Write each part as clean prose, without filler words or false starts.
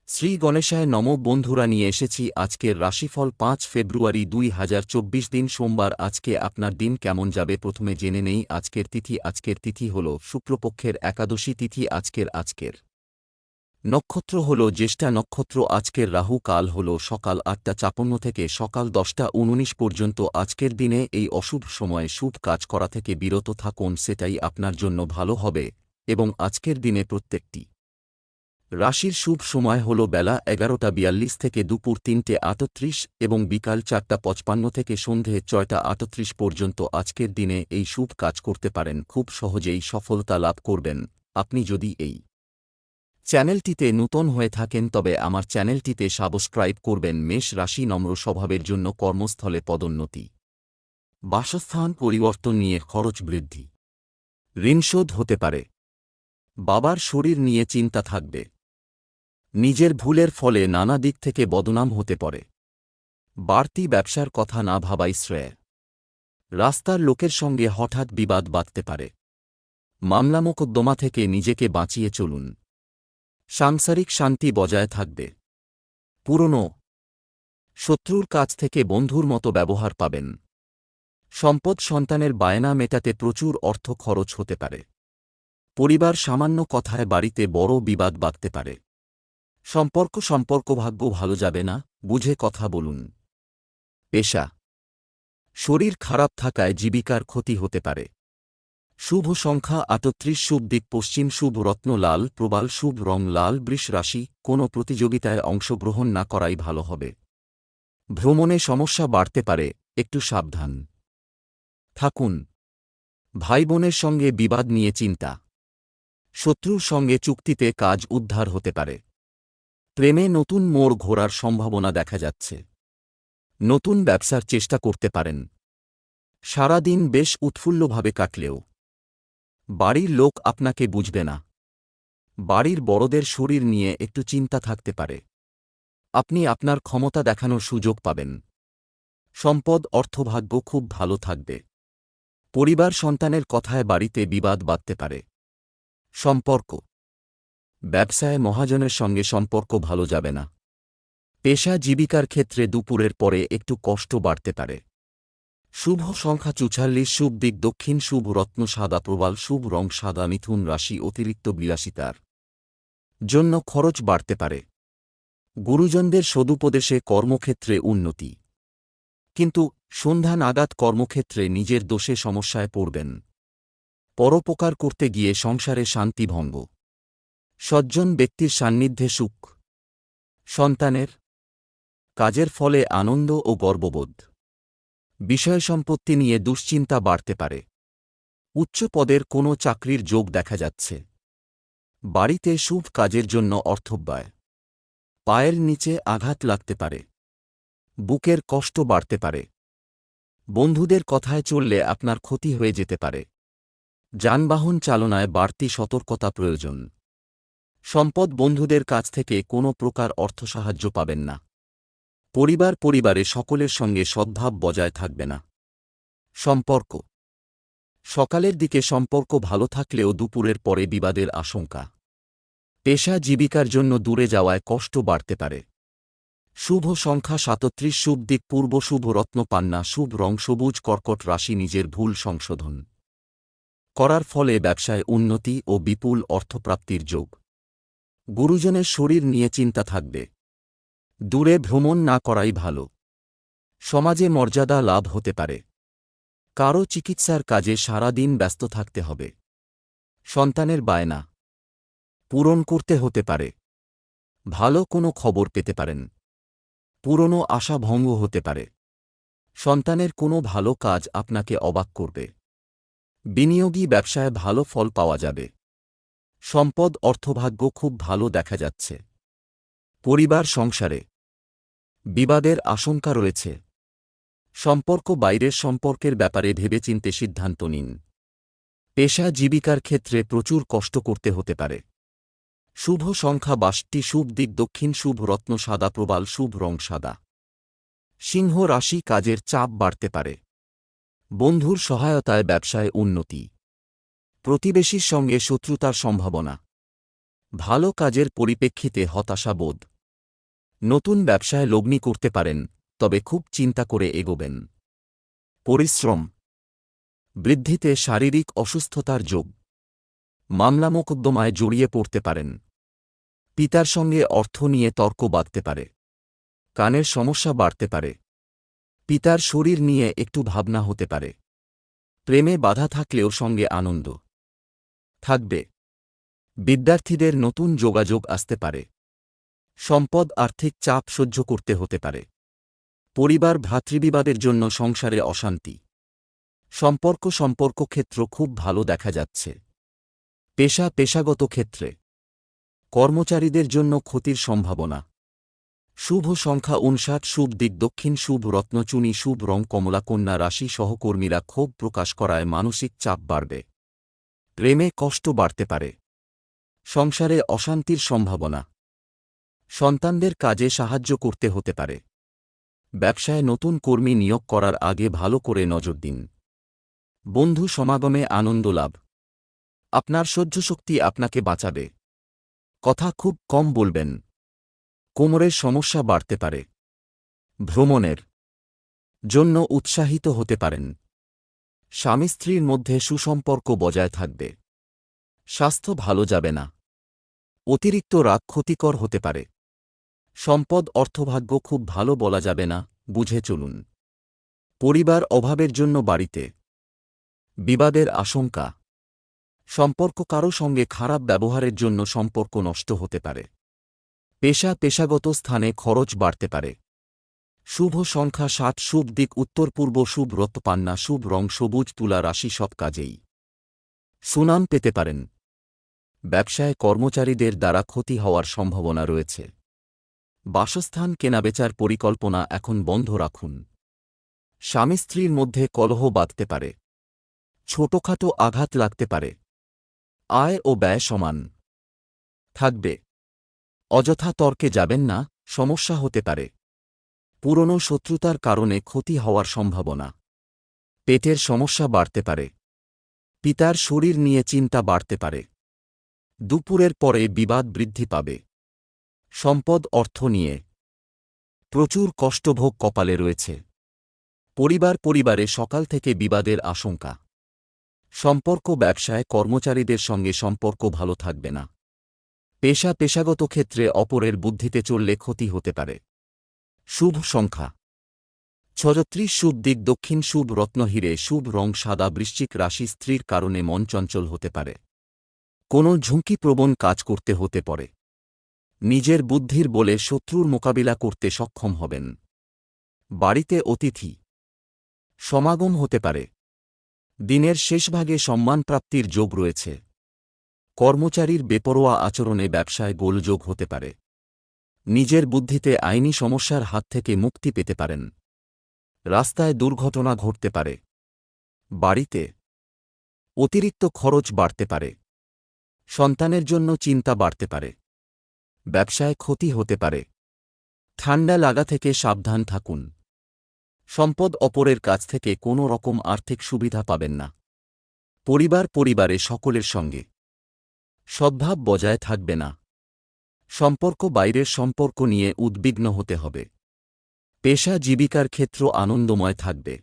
শ্রী গণেশায় নম বন্ধুরা নিয়ে এসেছি আজকের রাশিফল ৫ ফেব্রুয়ারি ২০২৪ দিন সোমবার। আজকে আপনার দিন কেমন যাবে প্রথমে জেনে নেই আজকের তিথি হল শুক্লপক্ষের একাদশী তিথি। আজকের নক্ষত্র হল জ্যেষ্ঠা নক্ষত্র। আজকের রাহু কাল হল সকাল ৮টা ৫৪ থেকে সকাল ১০টা ১৯ পর্যন্ত। আজকের দিনে এই অশুভ সময়ে শুভ কাজ করা থেকে বিরত থাকুন, সেটাই আপনার জন্য ভালো হবে। এবং আজকের দিনে প্রত্যেকটি রাশির শুভ সময় হল বেলা ১১টা ৪২ থেকে দুপুর ৩টে ৩৮ এবং বিকাল ৪টা ৫৫ থেকে সন্ধে ৬টা ৩৮ পর্যন্ত। আজকের দিনে এই শুভ কাজ করতে পারেন, খুব সহজেই সফলতা লাভ করবেন। আপনি যদি এই চ্যানেলটিতে নূতন হয়ে থাকেন তবে আমার চ্যানেলটিতে সাবস্ক্রাইব করবেন। মেষ রাশি নম্র স্বভাবের জন্য কর্মস্থলে পদোন্নতি, বাসস্থান পরিবর্তন নিয়ে খরচ বৃদ্ধি, ঋণ শোধ হতে পারে, বাবার শরীর নিয়ে চিন্তা থাকবে, নিজের ভুলের ফলে নানা দিক থেকে বদনাম হতে পারে, বাড়তি ব্যবসার কথা না ভাবাই শ্রেয়, রাস্তার লোকের সঙ্গে হঠাৎ বিবাদ বাঁধতে পারে, মামলা মোকদ্দমা থেকে নিজেকে বাঁচিয়ে চলুন, সাংসারিক শান্তি বজায় থাকবে, পুরনো শত্রুর কাছ থেকে বন্ধুর মতো ব্যবহার পাবেন, সম্পদ সন্তানের বায়না মেটাতে প্রচুর অর্থ খরচ হতে পারে, পরিবার সামান্য কথায় বাড়িতে বড় বিবাদ বাঁধতে পারে, সম্পর্ক ভাগ্য ভালো যাবে না, বুঝে কথা বলুন। পেশা শরীর খারাপ থাকায় জীবিকার ক্ষতি হতে পারে। শুভ সংখ্যা ৩৮, শুভ দিক পশ্চিম, শুভ রত্ন লাল প্রবাল, শুভ রং লাল। বৃষ রাশি, কোনো প্রতিযোগিতায় অংশগ্রহণ না করাই ভালো হবে। ভ্রমণে সমস্যা বাড়তে পারে, একটু সাবধান থাকুন। ভাই বোনের সঙ্গে বিবাদ নিয়ে চিন্তা, শত্রুর সঙ্গে চুক্তিতে কাজ উদ্ধার হতে পারে। প্রেমে নতুন মোড় ঘোরার সম্ভাবনা দেখা যাচ্ছে, নতুন ব্যবসার চেষ্টা করতে পারেন। সারা দিন বেশ উৎফুল্লভাবে কাটলেও বাড়ির লোক আপনাকে বুঝবে না। বাড়ির বড়দের শরীর নিয়ে একটু চিন্তা থাকতে পারে। আপনি আপনার ক্ষমতা দেখানোর সুযোগ পাবেন। সম্পদ অর্থভাগ্য খুব ভালো থাকবে। পরিবার সন্তানের কথায় বাড়িতে বিবাদ বাধতে পারে। সম্পর্ক ব্যবসায় মহাজনের সঙ্গে সম্পর্ক ভালো যাবে না। পেশা জীবিকার ক্ষেত্রে দুপুরের পরে একটু কষ্ট বাড়তে পারে। শুভ সংখ্যা ৪৪, শুভ দিক দক্ষিণ, শুভ রত্ন সাদা প্রবাল, শুভ রং সাদা। মিথুন রাশি, অতিরিক্ত বিলাসিতার জন্য খরচ বাড়তে পারে। গুরুজনদের সদুপদেশে কর্মক্ষেত্রে উন্নতি, কিন্তু সন্ধ্যা নাগাদ কর্মক্ষেত্রে নিজের দোষে সমস্যায় পড়বেন। পরোপকার করতে গিয়ে সংসারে শান্তি ভঙ্গ। সজ্জন ব্যক্তির সান্নিধ্যে সুখ, সন্তানের কাজের ফলে আনন্দ ও গর্ববোধ। বিষয় সম্পত্তি নিয়ে দুশ্চিন্তা বাড়তে পারে। উচ্চ পদের কোনো চাকরির যোগ দেখা যাচ্ছে। বাড়িতে শুভ কাজের জন্য অর্থব্যয়। পায়ের নিচে আঘাত লাগতে পারে। বুকের কষ্ট বাড়তে পারে। বন্ধুদের কথায় চললে আপনার ক্ষতি হয়ে যেতে পারে। যানবাহন চালনায় বাড়তি সতর্কতা প্রয়োজন। সম্পদ বন্ধুদের কাছ থেকে কোনো প্রকার অর্থ সাহায্য পাবেন না। পরিবারে সকলের সঙ্গে সদ্ভাব বজায় থাকবে না। সম্পর্ক সকালের দিকে সম্পর্ক ভালো থাকলেও দুপুরের পরে বিবাদের আশঙ্কা। পেশা জীবিকার জন্য দূরে যাওয়ায় কষ্ট বাড়তে পারে। শুভ সংখ্যা ৩৭, শুভ দিক পূর্ব, শুভ রত্ন পান্না, শুভ রং সবুজ। কর্কট রাশি, নিজের ভুল সংশোধন করার ফলে ব্যবসায় উন্নতি ও বিপুল অর্থপ্রাপ্তির যোগ। গুরুজনের শরীর নিয়ে চিন্তা থাকবে। দূরে ভ্রমণ না করাই ভালো। সমাজে মর্যাদা লাভ হতে পারে। কারো চিকিৎসার কাজে সারা দিন ব্যস্ত থাকতে হবে। সন্তানের বায়না পূরণ করতে হতে পারে। ভালো কোনো খবর পেতে পারেন। পুরনো আশা ভঙ্গ হতে পারে। সন্তানের কোনো ভালো কাজ আপনাকে অবাক করবে। বিনিয়োগী ব্যবসায় ভালো ফল পাওয়া যাবে। সম্পদ অর্থভাগ্য খুব ভালো দেখা যাচ্ছে। পরিবার সংসারে বিবাদের আশঙ্কা রয়েছে। সম্পর্ক বাইরের সম্পর্কের ব্যাপারে ভেবেচিন্তে সিদ্ধান্ত নিন। পেশা জীবিকার ক্ষেত্রে প্রচুর কষ্ট করতে হতে পারে। শুভ সংখ্যা ৬২, শুভ দিক দক্ষিণ, শুভ রত্ন সাদা প্রবাল, শুভ রং সাদা। সিংহ রাশি, কাজের চাপ বাড়তে পারে। বন্ধুর সহায়তায় ব্যবসায় উন্নতি। প্রতিবেশীর সঙ্গে শত্রুতার সম্ভাবনা। ভালো কাজের পরিপ্রেক্ষিতে হতাশাবোধ। নতুন ব্যবসায় লগ্নি করতে পারেন, তবে খুব চিন্তা করে এগোবেন। পরিশ্রম বৃদ্ধিতে শারীরিক অসুস্থতার যোগ। মামলা মোকদ্দমায় জড়িয়ে পড়তে পারেন। পিতার সঙ্গে অর্থ নিয়ে তর্ক বাধতে পারে। কানের সমস্যা বাড়তে পারে। পিতার শরীর নিয়ে একটু ভাবনা হতে পারে। প্রেমে বাধা থাকলেও সঙ্গে আনন্দ থাকবে। বিদ্যার্থীদের নতুন যোগাযোগ আসতে পারে। সম্পদ আর্থিক চাপ সহ্য করতে হতে পারে। পরিবার ভ্রাতৃবিবাদের জন্য সংসারে অশান্তি। সম্পর্ক ক্ষেত্র খুব ভালো দেখা যাচ্ছে। পেশাগত ক্ষেত্রে কর্মচারীদের জন্য ক্ষতির সম্ভাবনা। শুভ সংখ্যা 59, শুভ দিক দক্ষিণ, শুভ রত্নচুনি, শুভ রং কমলা। কন্যা রাশি সহকর্মীরা ক্ষোভ প্রকাশ করায় মানসিক চাপ বাড়বে। প্রেমে কষ্ট বাড়তে পারে। সংসারে অশান্তির সম্ভাবনা। সন্তানদের কাজে সাহায্য করতে হতে পারে। ব্যবসায় নতুন কর্মী নিয়োগ করার আগে ভালো করে নজর দিন। বন্ধু সমাগমে আনন্দ লাভ। আপনার সহ্যশক্তি আপনাকে বাঁচাবে। কথা খুব কম বলবেন। কোমরের সমস্যা বাড়তে পারে। ভ্রমণের জন্য উৎসাহিত হতে পারেন। স্বামী স্ত্রীর মধ্যে সুসম্পর্ক বজায় থাকবে। স্বাস্থ্য ভালো যাবে না। অতিরিক্ত রাগ ক্ষতিকর হতে পারে। সম্পদ অর্থভাগ্য খুব ভালো বলা যাবে না, বুঝে চলুন। পরিবার অভাবের জন্য বাড়িতে বিবাদের আশঙ্কা। সম্পর্ক কারো সঙ্গে খারাপ ব্যবহারের জন্য সম্পর্ক নষ্ট হতে পারে। পেশাগত স্থানে খরচ বাড়তে পারে। শুভ সংখ্যা 7, শুভ দিক উত্তর পূর্ব, শুভ রত্নপান্না, শুভ রং সবুজ। তুলা রাশি সব কাজেই সুনাম পেতে পারেন। ব্যবসায় কর্মচারীদের দ্বারা ক্ষতি হওয়ার সম্ভাবনা রয়েছে। বাসস্থান কেনাবেচার পরিকল্পনা এখন বন্ধ রাখুন। স্বামী স্ত্রীর মধ্যে কলহ বাধতে পারে। ছোটখাটো আঘাত লাগতে পারে। আয় ও ব্যয় সমান থাকবে। অযথা তর্কে যাবেন না, সমস্যা হতে পারে। পুরনো শত্রুতার কারণে ক্ষতি হওয়ার সম্ভাবনা। পেটের সমস্যা বাড়তে পারে। পিতার শরীর নিয়ে চিন্তা বাড়তে পারে। দুপুরের পরে বিবাদ বৃদ্ধি পাবে। সম্পদ অর্থ নিয়ে প্রচুর কষ্টভোগ কপালে রয়েছে। পরিবারে সকাল থেকে বিবাদের আশঙ্কা। সম্পর্ক ব্যবসায় কর্মচারীদের সঙ্গে সম্পর্ক ভালো থাকবে না। পেশাগত ক্ষেত্রে অপরের বুদ্ধিতে চললে ক্ষতি হতে পারে। শুভ সংখ্যা 36, শুভ দিক দক্ষিণ, শুভ রত্ন হিরে, শুভ রং সাদা। বৃশ্চিক রাশি স্ত্রীর কারণে মন চঞ্চল হতে পারে। কোনো ঝুঁকিপ্রবণ কাজ করতে হতে পারে। নিজের বুদ্ধির বলে শত্রুর মোকাবিলা করতে সক্ষম হবেন। বাড়িতে অতিথি সমাগম হতে পারে। দিনের শেষভাগে সম্মানপ্রাপ্তির যোগ রয়েছে। কর্মচারীর বেপরোয়া আচরণে ব্যবসায় গোলযোগ হতে পারে। নিজের বুদ্ধিতে আইনি সমস্যার হাত থেকে মুক্তি পেতে পারেন। রাস্তায় দুর্ঘটনা ঘটতে পারে। বাড়িতে অতিরিক্ত খরচ বাড়তে পারে। সন্তানের জন্য চিন্তা বাড়তে পারে। ব্যবসায় ক্ষতি হতে পারে। ঠান্ডা লাগা থেকে সাবধান থাকুন। সম্পদ অপরের কাছ থেকে কোনো রকম আর্থিক সুবিধা পাবেন না। পরিবারে সকলের সঙ্গে সদ্ভাব বজায় থাকবে না। বাইরের সম্পর্ক নিয়ে উদ্বিগ্ন হতে হবে। জীবিকার ক্ষেত্র আনন্দময় থাকবে।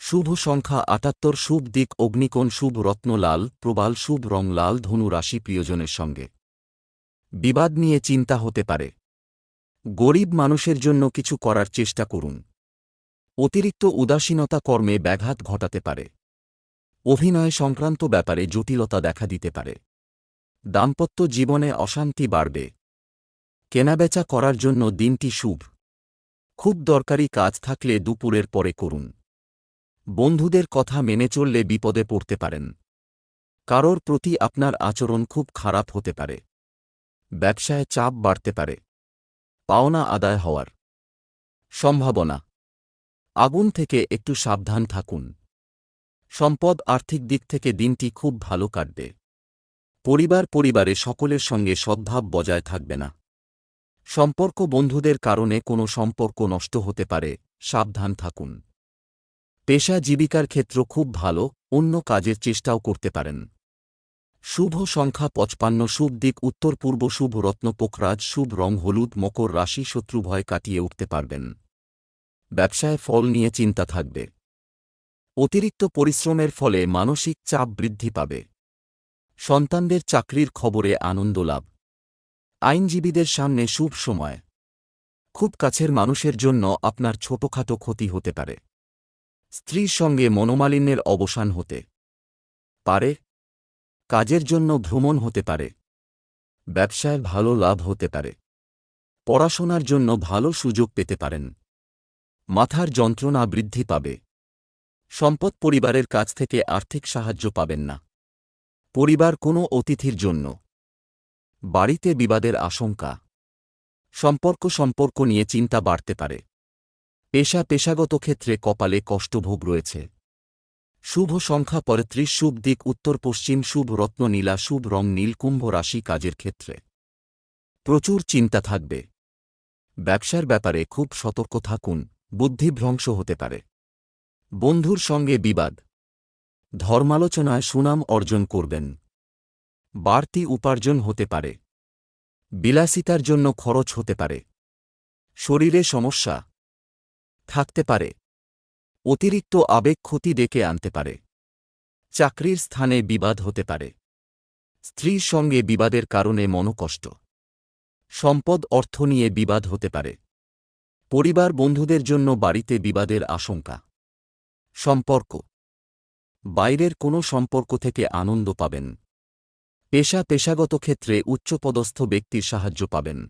শুভ সংখ্যা 78, শুভ দিক অগ্নিকোণ, শুভ রত্ন লাল প্রবাল, শুভ রং লাল। ধনু রাশি প্রিয়জনের সঙ্গে বিবাদ নিয়ে চিন্তা হতে পারে। গরিব মানুষের জন্য কিছু করার চেষ্টা করুন। অতিরিক্ত উদাসীনতা কর্মে ব্যাঘাত ঘটাতে পারে। অভিনয় সংক্রান্ত ব্যাপারে জটিলতা দেখা দিতে পারে। দাম্পত্য জীবনে অশান্তি বাড়বে। কেনাবেচা করার জন্য দিনটি শুভ। খুব দরকারি কাজ থাকলে দুপুরের পরে করুন। বন্ধুদের কথা মেনে চললে বিপদে পড়তে পারেন। কারোর প্রতি আপনার আচরণ খুব খারাপ হতে পারে। ব্যবসায় চাপ বাড়তে পারে। পাওনা আদায় হওয়ার সম্ভাবনা। আগুন থেকে একটু সাবধান থাকুন। সম্পদ আর্থিক দিক থেকে দিনটি খুব ভালো কাটবে। পরিবারে সকলের সঙ্গে সদ্ভাব বজায় থাকবে না। বন্ধুদের কারণে কোনো সম্পর্ক নষ্ট হতে পারে, সাবধান থাকুন। জীবিকার ক্ষেত্র খুব ভালো, অন্য কাজের চেষ্টাও করতে পারেন। শুভ সংখ্যা 55, শুভ দিক উত্তর পূর্ব, শুভ রত্ন পোখরাজ, শুভ রং হলুদ। মকর রাশি, শত্রু ভয় কাটিয়ে উঠতে পারবেন। ব্যবসায় ফল নিয়ে চিন্তা থাকবে। অতিরিক্ত পরিশ্রমের ফলে মানসিক চাপ বৃদ্ধি পাবে। সন্তানদের চাকরির খবরে আনন্দ লাভ। আইনজীবীদের সামনে শুভ সময়। খুব কাছের মানুষের জন্য আপনার ছোটখাটো ক্ষতি হতে পারে। স্ত্রীর সঙ্গে মনোমালিন্যের অবসান হতে পারে। কাজের জন্য ভ্রমণ হতে পারে। ব্যবসায় ভালো লাভ হতে পারে। পড়াশোনার জন্য ভালো সুযোগ পেতে পারেন। মাথার যন্ত্রণা বৃদ্ধি পাবে। সম্পদ পরিবারের কাছ থেকে আর্থিক সাহায্য পাবেন না। পরিবার কোনো অতিথির জন্য বাড়িতে বিবাদের আশঙ্কা। সম্পর্ক নিয়ে চিন্তা বাড়তে পারে। পেশাগত ক্ষেত্রে কপালে কষ্টভোগ রয়েছে। শুভ সংখ্যা 35, শুভ দিক উত্তর পশ্চিম, শুভ রত্ন নীলা, শুভ রং নীল। কুম্ভ রাশি, কাজের ক্ষেত্রে প্রচুর চিন্তা থাকবে। ব্যবসার ব্যাপারে খুব সতর্ক থাকুন, বুদ্ধিভ্রংশ হতে পারে। বন্ধুর সঙ্গে বিবাদ। ধর্মালোচনায় সুনাম অর্জন করবেন। বাড়তি উপার্জন হতে পারে। বিলাসিতার জন্য খরচ হতে পারে। শরীরে সমস্যা থাকতে পারে। অতিরিক্ত আবেগ ক্ষতি ডেকে আনতে পারে। চাকরির স্থানে বিবাদ হতে পারে। স্ত্রীর সঙ্গে বিবাদের কারণে মনোকষ্ট। সম্পদ অর্থ নিয়ে বিবাদ হতে পারে। পরিবার বন্ধুদের জন্য বাড়িতে বিবাদের আশঙ্কা। সম্পর্ক। বাইরের কোনো সম্পর্ক থেকে আনন্দ পাবেন। পেশাগত ক্ষেত্রে উচ্চপদস্থ ব্যক্তির সাহায্য পাবেন।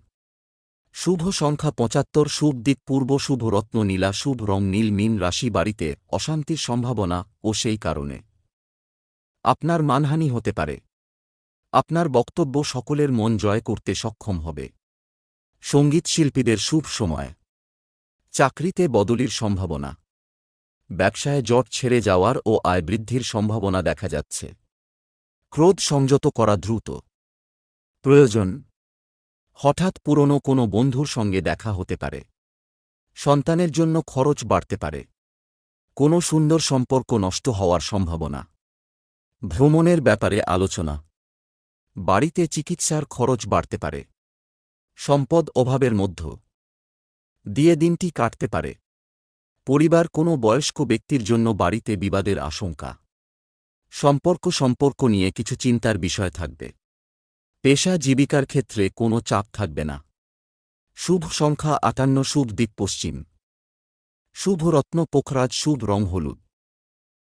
শুভ সংখ্যা 75, শুভ দিক পূর্ব, শুভ রত্ন নীলা, শুভ রং নীল। মীন রাশি, বাড়িতে অশান্তির সম্ভাবনা ও সেই কারণে আপনার মানহানি হতে পারে। আপনার বক্তব্য সকলের মন জয় করতে সক্ষম হবে। সঙ্গীত শিল্পীদের শুভ সময়। চাকরিতে বদলির সম্ভাবনা। ব্যবসায় জট ছেড়ে যাওয়ার ও আয় বৃদ্ধির সম্ভাবনা দেখা যাচ্ছে। ক্রোধ সংযত করা দ্রুত প্রয়োজন। হঠাৎ পুরনো কোনো বন্ধুর সঙ্গে দেখা হতে পারে। সন্তানের জন্য খরচ বাড়তে পারে। কোনো সুন্দর সম্পর্ক নষ্ট হওয়ার সম্ভাবনা। ভ্রমণের ব্যাপারে আলোচনা। বাড়িতে চিকিৎসার খরচ বাড়তে পারে। সম্পদ অভাবের মধ্য দিয়ে দিনটি কাটতে পারে। পরিবার কোনো বয়স্ক ব্যক্তির জন্য বাড়িতে বিবাদের আশঙ্কা। সম্পর্ক নিয়ে কিছু চিন্তার বিষয় থাকবে। পেশা জীবিকার ক্ষেত্রে কোনো চাপ থাকবে না। শুভ সংখ্যা 58, শুভ দিক পশ্চিম, শুভ রত্ন পোখরাজ, শুভ রং হলুদ।